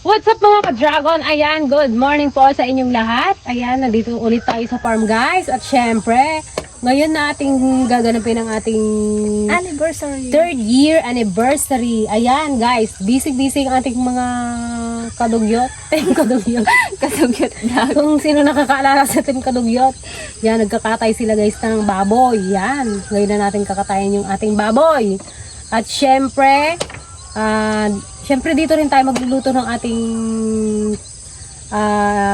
What's up mga ka-dragon? Ayan, good morning po sa inyong lahat. Ayan, nandito ulit tayo sa farm guys. At syempre, ngayon na ating gaganapin ang ating Anniversary. 3rd year anniversary. Ayan guys, busy-busy ang ating mga kadugyot. Kadugyot. Kasugyot na. Kung sino nakakaalala sa ating kadugyot. Yan, nagkakatay sila guys ng baboy. Yan, ngayon na natin kakatayin yung ating baboy. At syempre, syempre dito rin tayo magluluto ng ating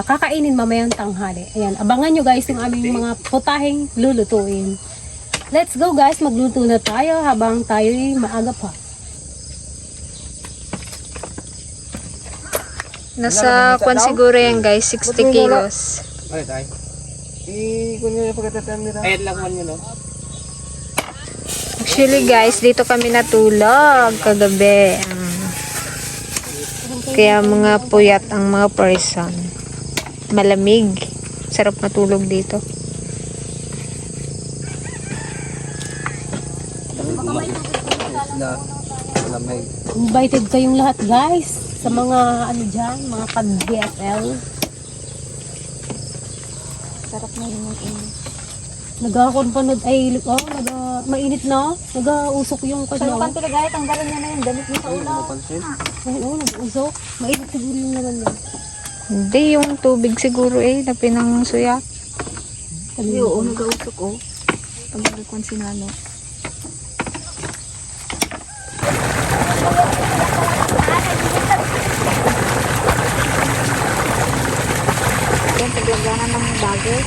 kakainin mamayang tanghali. Ayan, abangan nyo guys yung aming mga putahing lulutuin. Let's go guys, magluto na tayo habang tayo'y maaga pa. Nasa kwan siguro yan guys, 60 kilos. Ay, tay. Kung nyo yung pagkatatam nila. Ayat lang man yun, no? Actually guys, dito kami natulog kagabi. Kaya mga puyat ang mga person. Malamig. Sarap matulog dito. Lamay. Invited kayong lahat guys sa mga ano dyan, mga kag-BFL. Sarap na yun yung Nagkakonpanod ay mainit na. Nag-usok yung Sa kanya. lukan talaga, tanggalan niya na yung damit niya sa Ay, ulo. napansin. Ay, oo, nag-usok. Mainit siguro yung naman yun. Hindi, yung tubig siguro na pinangsuya. Kami, Oo, nag-usok Pag nagkwan si Nano. Yan, paglagyanan ng bagay.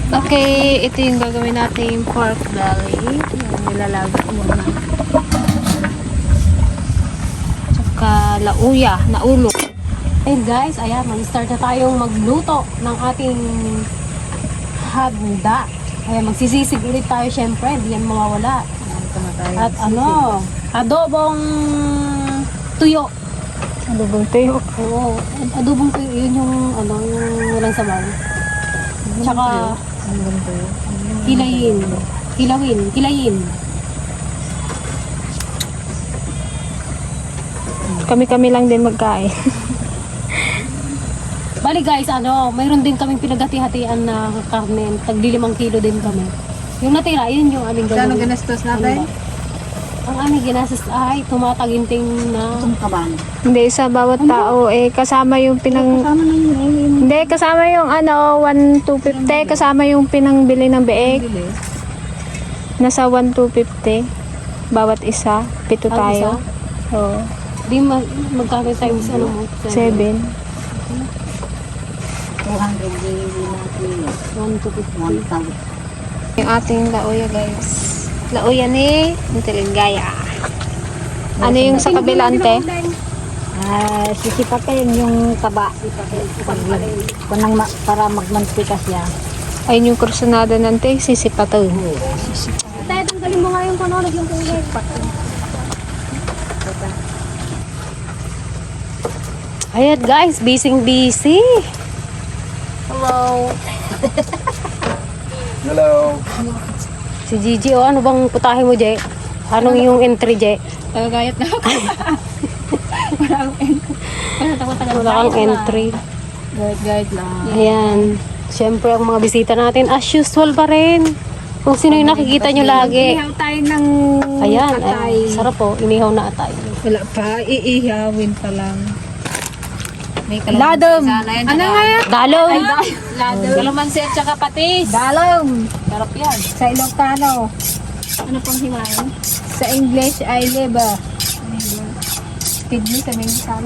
Okay, ito yung gagawin natin pork belly. Yung nilalaga muna. Tsaka lauya, naulok. Ayun guys, ayan, mag-start na tayong magluto ng ating handa. Ayan, magsisisig ulit tayo syempre, hindi yan mawawala. At adobong tuyo. Adobong tuyo. Oo, adobong tuyo, yun yung yung walang sabaw. Tsaka kilayin. Kami-kami lang din magkain. Bali guys, mayroon din kaming pinaghati-hatian na karne, tagli 5 kilo din kami. Yung natira, yun yung aming gagawin. Kano ginastos natin? Ang aming ginastos ay tumataginting na Hindi, sa bawat tao kasama yung Hindi, kasama yung 1,250, kasama yung pinangbili ng beeg. Nasa 1,250 bawat isa, 7 tayo. Oo. Di magkano tayo sa mo? 7. 1,250. Yung ating lauya guys. Lauya ni Intiligaya. Ano yung sa kabilante? Sisipatin yung taba para magmantika siya. Ayun yung kursunada nante, sisipatol. Tayo, tanggalin mo nga yung panonod yung kulay. Ayan guys, busy. Hello. Hello. Si Gigi, ano bang putahe mo, Jay? Anong yung entry, Jay? Tagagayat na ako. Wala kang entry. Guide lang. Ayan. Siyempre, ang mga bisita natin, as usual pa rin. Kung sino yung nakikita nyo lagi. Ihaw tayo ng Ayan, atay. ay, sarap po. Inihaw na atay. Wala pa, iihawin pa lang. May Ladom. Ano nga yan? Dalong. Ladom. Kalamansi at saka patis. Dalong! Sarap yan. Sa Ilocano. Ano pang himayin? Sa English ay liver. Kidney sa Minsan.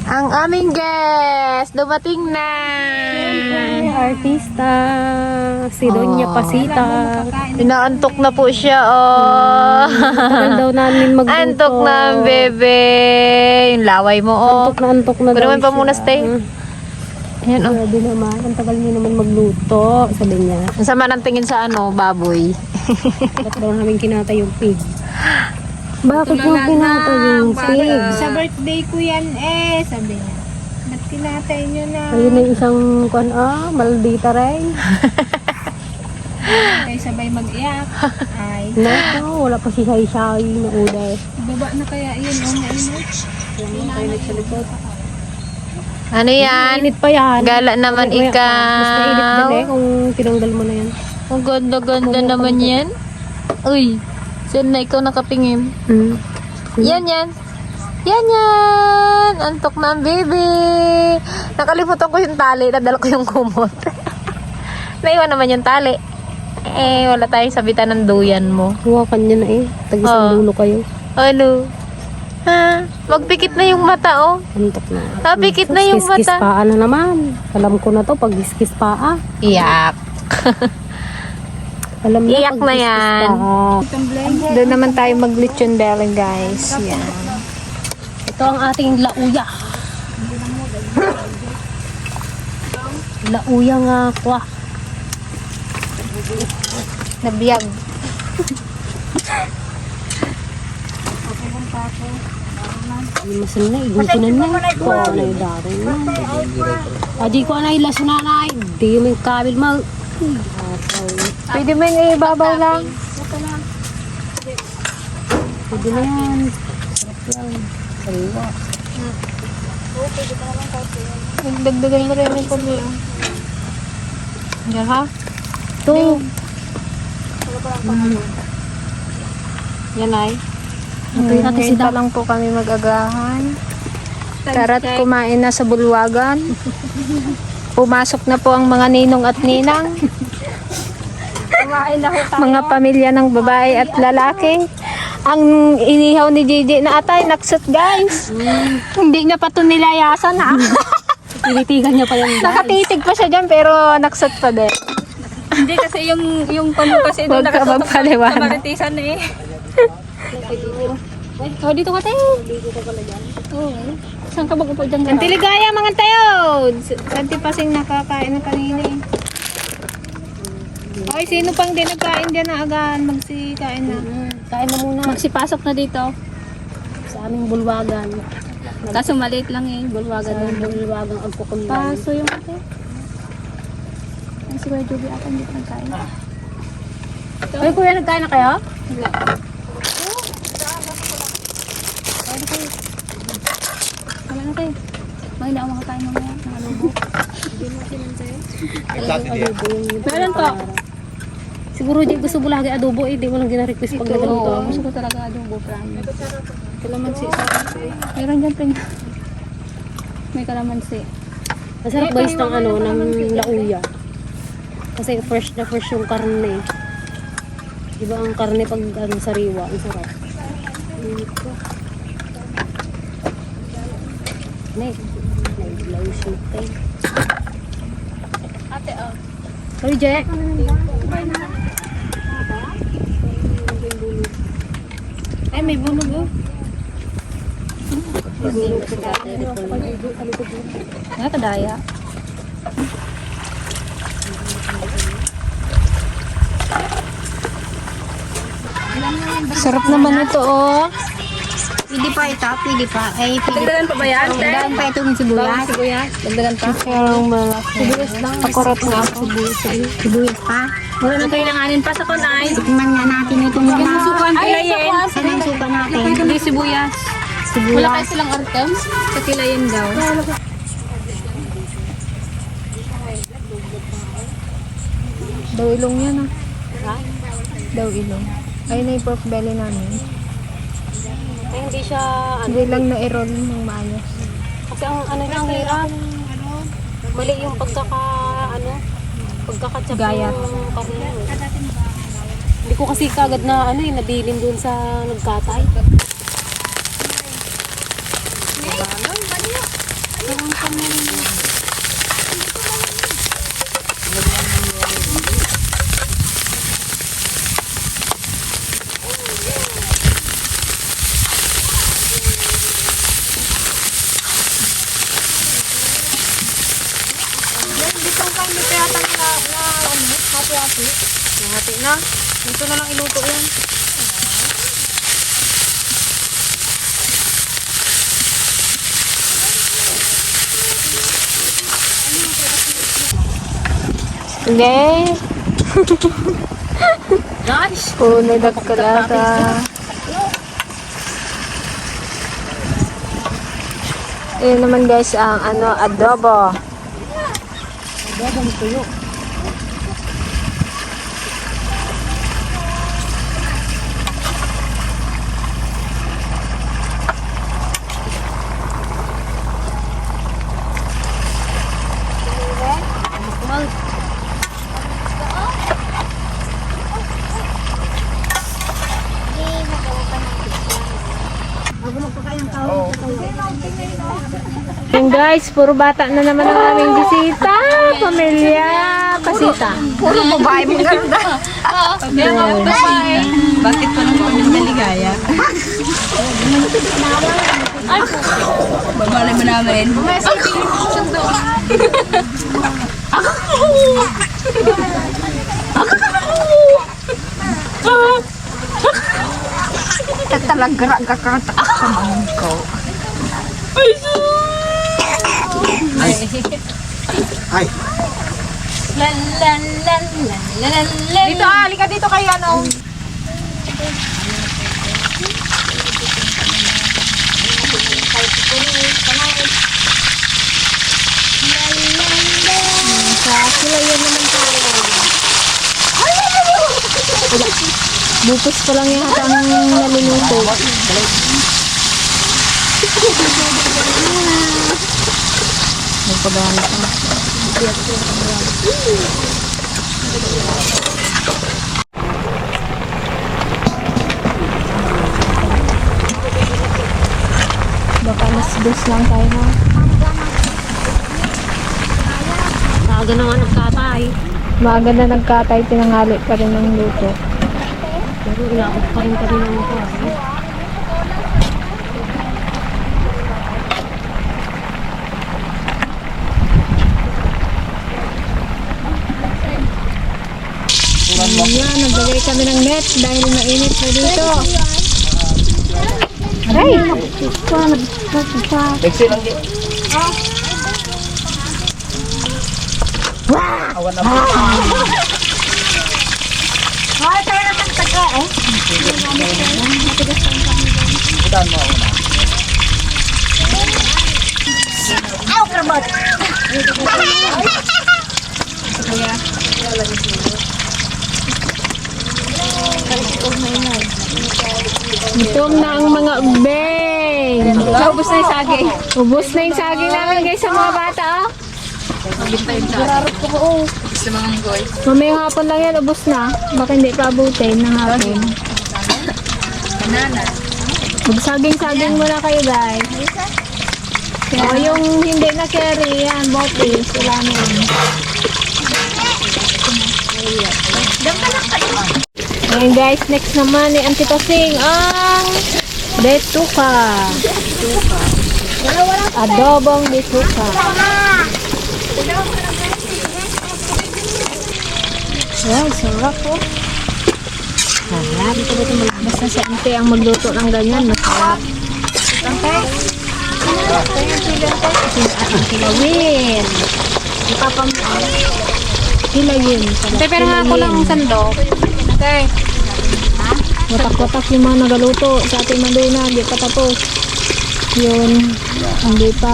Ang aming guest, dumating na. Ay, artista. Si Doña Pasita. Inaantok na po siya, Tagal daw namin magluto. Antok na, bebe. Yung laway mo, Antok na daw Pwede pa siya. muna stay. Ayan, Grabe naman. Ang tagal niyo naman magluto. Sabi niya. Ang sama ng tingin sa baboy. Ba't daw namin kinatay yung pig? Bakit mo kinatay yung pig? Sa birthday ko yan sabi niya. Ba't kinatay nyo na? Ayun na yung isang maldita rin. Kaya sabay mag-iyak. Ay. Nako, wala pa si Hay-Hay na ulay. Baba na kaya yun. O, mainit. Mainit sa likod. Ano yan? Mainit pa yan. Gala naman Mas mainit ikaw. dali kung tinanggal mo na yan. Ang ganda-ganda naman yan. Uy, saan na ikaw nakatingin? Yan yan. Yan yan. Antok na ang baby. Nakalimutan ko yung tali. Nadala ko yung kumot. Naiwan naman yung tali. Eh, wala tayong sabitan ng duyan mo. Huwakan niya na eh. Tag-isang dulo kayo. Ano? Ha? Magpikit na yung mata, oh. Antok na. Pikit na yung Kiss-kiss mata. paa na naman. Alam ko na to pag kiss paa. Iyak. Alam na Iyak pag na yan. paa. Doon naman tayo mag-lechon belly, guys. Yan. Ito ang ating lauya. Lauya nga kwa. Nabiyag. Masan na, igusinan na. Ko na yung daring na. Adi ko na ila sa nanay. Di mo yung kabil mag... Pwede mo yung ibabaw lang. Pwede na yan. Sarap yan. Sariwa. Dagdagan mo rin yung pablo. Diyan ha? Ito. Yan ay. Ito si Ngayon pa lang po kami mag-agahan. Tara't kumain na sa bulwagan. Pumasok na po ang mga ninong at ninang. Mga pamilya ng babae at lalaki. Ang inihaw ni Gigi na atay, naksot guys. Hindi niya pa ito nilayasan ha. Tinitigan niya pa yung guys. Nakatitig pa siya dyan pero naksot pa din. Hindi kasi yung pano kasi doon Huwag ka magpaliwanag. maritisan eh. Oh, dito ka tayo. Saan ka mag-upo dyan? Ang tiligaya mga tayo. Santi pasing nakakain na kanina eh. Hoy, sino pang di nagkain dyan na agahan? Magsikain na. Kain na muna Magsipasok na dito. sa aming bulwagan. Kaso maliit lang eh. Bulwagan Sa doon. bulwagang agkukundan. Paso yung ate. Ay, si Kuya Joby ako hindi nagkain. Ay, kuya, nagkain na kayo? Wala na tayo. May hindi ako makakain mamaya. Ng alubo. Meron po. Siguro di gusto mo lagi adobo eh. Di mo lang gina-request pag nagaluto. Oo, gusto ko talaga adobo, promise. Kalamansi sa akin. Meron dyan, pring. May kalamansi. Masarap guys ng ano, ng lauya. Kasi fresh na fresh yung karne. Diba ang karne pag ano, sariwa, ang sarap. Ito. Nailaw shoot tayo. Ate, oh. Sorry, Jack. Ay, may bunog oh. Nakakadaya. Sarap naman ito oh. Pwede pa ito, pwede pa. Ay, dagdagan pa ba yan? Dagdagan pa itong sibuyas. Sibuyas, dagdagan pa. Parang malaki. Sibuyas lang. Pakurot nga ako. Sibuyas pa. Wala nang kailanganin pa sa kunay. Tikman nga natin itong Yung mga susukan kilayin. sinasuka natin. Hindi sibuyas. Wala kayo silang artem? Sa kilayin daw. Daw ilong yan ah. Daw ilong. Ayun na yung pork belly namin. Ay, hindi siya, ano, Hindi lang na-roll ng maayos. kasi ang ano lang hirap. Mali yung pagkakatsap Gayat. ng karne. Hindi ko kasi kagad na ano nabilin dun sa nagkatay. Hati na. Dito na lang iluto yan. Okay. Guys, Puno nagkalata. Ayan naman guys ang adobo. adobong tuyo. Ayan guys, puro bata na naman ang aming bisita. Pamilya, kasita. Puro babae mo ganda. Bakit pa nang kami naligaya? Babalay mo namin. Talaga kakatak sa ko. Ay! Dito halika dito kay ano. Bupos pa lang yung hatang naluluto. Nagpagano pa. Baka mas dos lang tayo na. Maaga na nga nagkatay. Maaga na nagkatay, tinangali pa rin ng luto. Pero inaabot pa rin kami ng ito. Ayan, naglagay kami ng net dahil mainit na dito. Ay! Teksi lang di. Awan na po. Putan mo ako na. Gutom na ang mga ubeng. Ubus na yung saging. Ubus na yung saging namin guys sa mga bata. Oh. Sa mga goy. Mamayang hapon lang yan, ubos na. Baka hindi pa abutin ng hapon. Banana. Magsaging-saging muna kayo guys. O yung hindi na carry, yan, botis. Wala na yun. Ayan guys, next naman ni Auntie Tosing ang betuka. Adobong betuka. Ayan, sarap po. Sarap. Basta si Auntie ang magluto ng ganyan, masarap. Kilawin. Kilawin. Pero nga ako lang sandok. Okay. Watak-watak yung mga nagaluto sa ating Manduna, hindi pa tapos. Yun, hindi pa.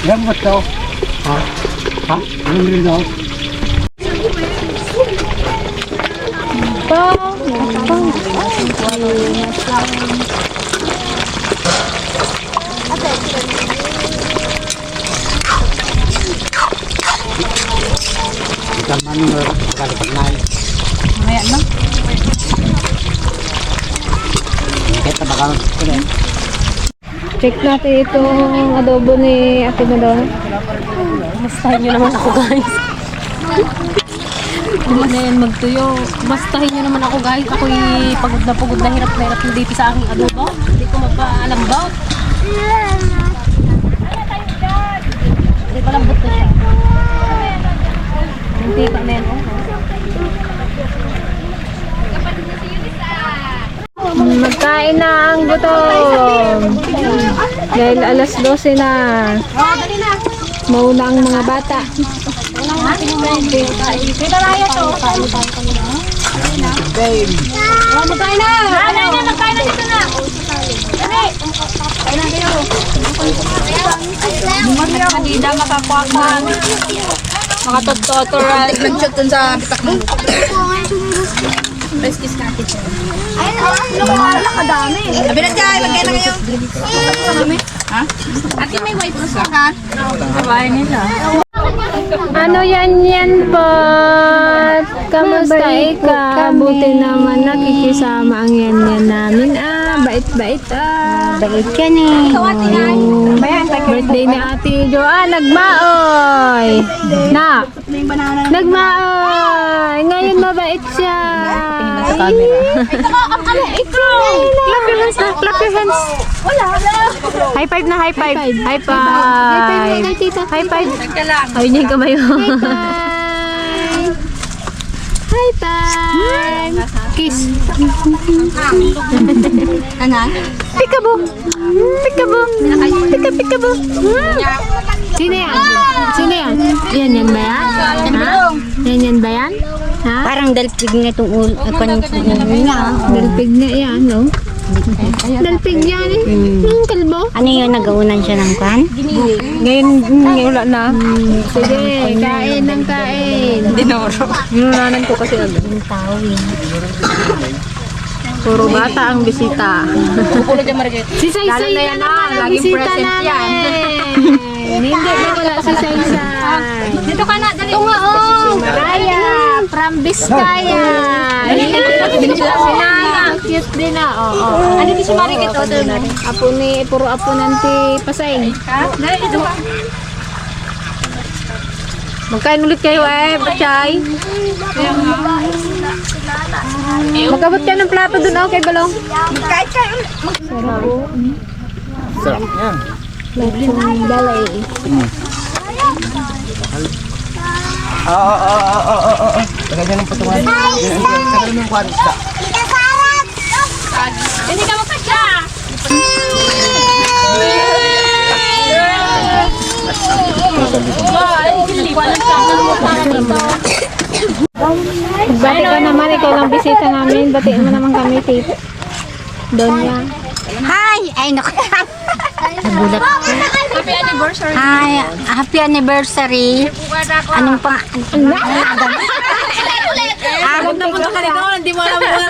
Yan ba ito? Ha? Ha? Anong rin daw? Ikaman mo pagkalipagnay. Mamaya na. Kahit na bakal ko rin. Check natin itong adobo ni Ate Madonna. Mastahin nyo naman ako guys. Hindi na yan magtuyo. Mastahin nyo naman ako guys. Ako'y pagod na hirap na dito sa aking adobo. Hindi ko mapaalambot. Hindi pa lambot na siya. Hindi pa na yan. Magkain na ang gutom. Dahil alas 12 na. Mauna ang mga bata. Magkain na! Magkain na dito na! Hindi na makakuha. Makatototoral. Nag-shot dun sa bitak mo. Sabi na dyan, magkaya na kayo. Ha? Ate, may wife mo sa ha? Ano yan po? Kamusta ikaw? Buti naman nakikisama ang yan namin. Bait-bait Bait yan eh. Yung birthday ni Ate Jo. Nagmaoy! Nagmaoy! Ngayon mabait siya. Clap your hands na. Clap your hands. High five na, high five. High five. High five. Ayun niya yung kamay mo. High five. Kiss. Peekaboo. Peekaboo. Peekaboo. Sino yan? Sino yan? Yan ba yan? Ha? Yan ba yan? Ha? Parang dalpig na itong ulo niya. Dalpig na yan, no? Dalpig yan eh. Yung kalbo. Ano yun, nagaunan siya ng kwan? Ngayon, wala na. Sige, kain ng kain. Dinoro. Inunanan ko kasi agad. Yung tao yun. Puro bata ang bisita. Si Saysay na naman ang bisita namin. Hindi na wala si Saysay. Dito ka na, dali. Maraya, from Vizcaya. Cute din na. Oo. Ano di si Marikit? Apo ni, puro apo nanti Pasay. Dali, dito ka. Magkain ulit kayo Pachay. Magkabot ka ng plato dun kay Balong. Kahit kayo. Sarap yan. Lepong balay. Lagay niya ng patungan. Lagay ng kwan isda. Hindi ka magkasya! Bati ka naman, ikaw lang bisita namin. Batiin mo naman kami, Tito. Donya. Hi! Ay, naku. Nagulat ako. Happy anniversary! Hi! Happy anniversary. Anong pang...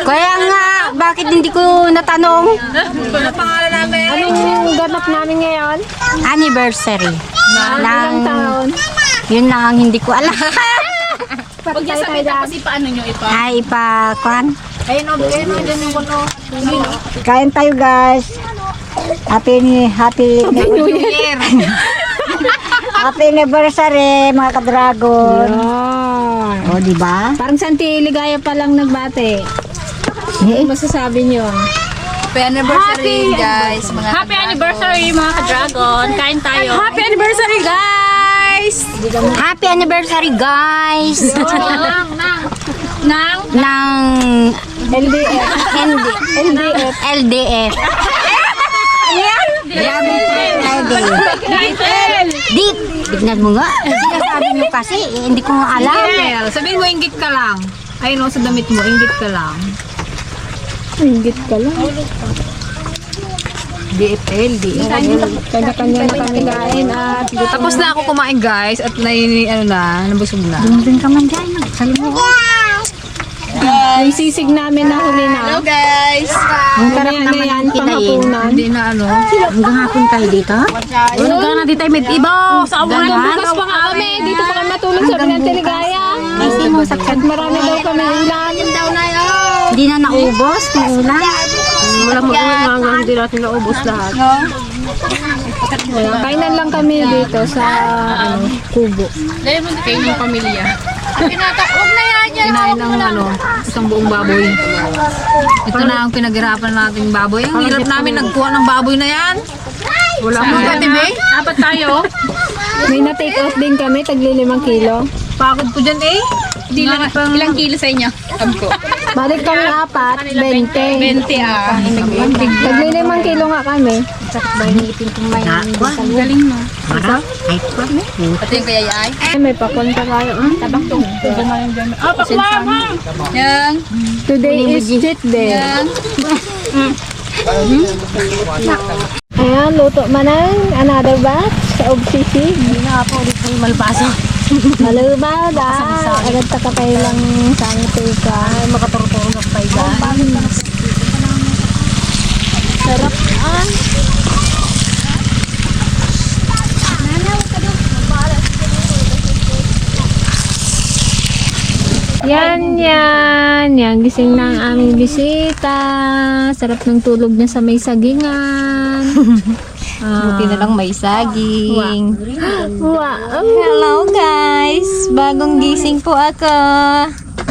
Kaya nga, bakit hindi ko natanong? Anong ganap namin ngayon? Anniversary. Ilang taon? Yun lang ang hindi ko alam. Huwag niya sabihin tapos ipaano nyo ipa. Ay, pa, kwan. Ayun o, dyan yung kuno. Kain tayo, guys. Happy New Year. Happy anniversary, mga ka-dragon. O, di ba? Parang Santi Ligaya pa lang nagbate. Ano masasabi nyo? Happy anniversary, guys. Mga Happy anniversary mga ka-dragon! Kain tayo! Happy anniversary, guys! Happy anniversary, guys. Nang Ng LDF. LDF. Grabe Friday. Dit. Bignan mo nga. Sinasabi nyo kasi, hindi ko nga alam. Sabihin mo, inggit ka lang. Ayun o, sa damit mo, inggit ka lang. Inggit ka lang. DFL. Kanya-kanya na kami kain at Tapos na ako kumain, guys. At nabusog na. Dumating ka man dyan. Sabi mo. yung sisig namin na huli na. Hello, guys! Ang sarap Yan, naman yan, ang kinain. panghapunan. Hindi na Hanggang hapon tayo dito. hanggang na di tayo may ibaw sa Hanggang awan. bukas pa nga kami. Dito pa kami matulog sa Binantiligaya. At marami daw kami ulan. Hindi na naubos ng ulan. Walang mag-ulan hanggang hindi natin naubos lahat. Wala, kainan lang kami dito sa kubo. Dahil mo kayo yung pamilya. Huwag na yan yan. Kinain ng isang buong baboy. Ito na ang pinaghirapan nating baboy. Ang hirap namin nagkuha ng baboy na yan. Wala Ano ba, Tibe? Apat tayo. May na-take out din kami, tagli 5 kilo. Pagod ko dyan eh. Ilang kilo sa inyo? Sabi ko. Balik kami 4, 20. 20 ah. Tagli 5 kilo nga kami. Galing mo. Mara? Ay, pa. Pati yung kaya ay. Ay, may papunta tayo. Tabak to. Ah, paklama. Yang. Today is cheat day. Yang. Ayan, luto manang another batch of sisig. Hindi na po ulit may malpasa. Maluba da. Agad takapay lang sa aming tika. Ay, makaturutong na pa dyan. Sarap ah. Yan, yan. Yan, gising na ang aming bisita. Sarap ng tulog niya sa may sagingan. Buti na lang may saging. Wow. Hello guys! Bagong gising po ako.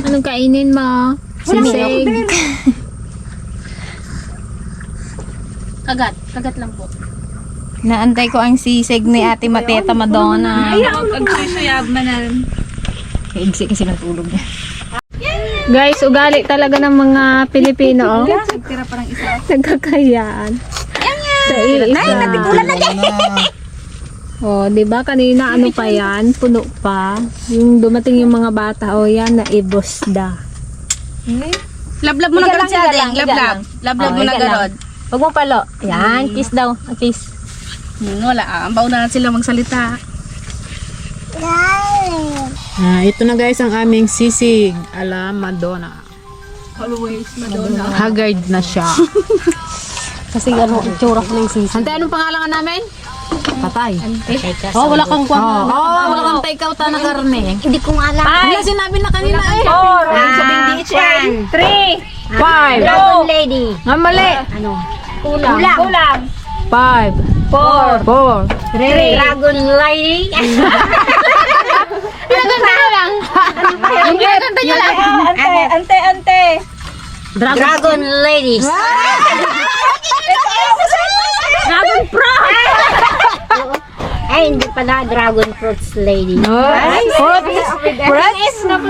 Anong kainin mo? Sisig. Kagat lang po. Naantay ko ang sisig ni Ate Mateta Madonna. Agsusuyab manan. Kaigsi kasi ng tulog niya. Guys, ugali talaga ng mga Pilipino. Oh. Nagtira pa ng isa. Nagkakayaan. Sa iisa. Oh, 'di ba kanina ano pa 'yan? Puno pa. Yung dumating yung mga bata, oh 'yan naibos-da. Lablab mo na garod siya, Deng. Lablab. Lablab mo na garod. Huwag mo palo. Yan, kiss daw. Kiss. Wala ah. Ang bauna sila magsalita. Ito na guys ang aming sisig ala Madonna. Always, Madonna. Haggard na siya. Kasi ano, itsura ko na yung sisi. Ante, anong pangalan namin? Patay. Oh, wala kang kwan. Wala kang take out na karne. Hindi ko nga alam. Wala sinabi na kanina eh. 1, 3, 5. Dragon Lady. Nga mali. Ano? Kulang. 5. 4. 3. Dragon Lady. Ante. Dragon Ladies. Dragon Pro! Ay, hindi pala Dragon Fruits Lady.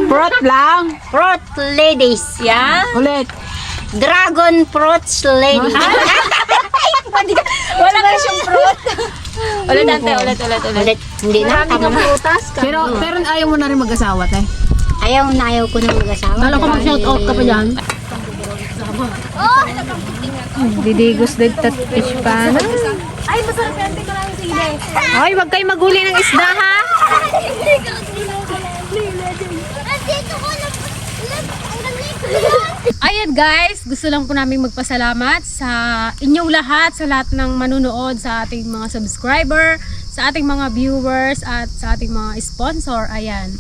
Fruit lang. Fruit Ladies. Yeah. Ulit. Dragon Fruits Lady. Wala na siyang fruit. Ulit, ante. Ulit. Hindi na. Tama na. Pero ayaw mo na rin mag-asawa tayo. Ayaw na ayaw ko na mag-asawa. Kala ko mag-shout out ka pa dyan. Didigos din tatfish pa na. Ay, masarap yan. Tingnan lang yung sili. Ay, wag kayo maguli ng isda ha. Ayan guys, gusto lang po namin magpasalamat sa inyong lahat, sa lahat ng manunood, sa ating mga subscriber, sa ating mga viewers, at sa ating mga sponsor. Ayan.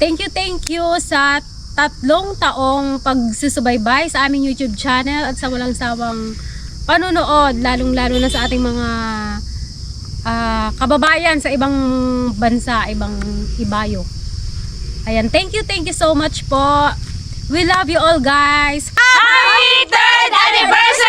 Thank you sa 3 taong pagsusubaybay sa aming YouTube channel at sa walang sawang panunood, lalong-lalo na sa ating mga kababayan sa ibang bansa, ibang ibayo. Ayan, thank you so much po. We love you all guys. Happy 3rd anniversary!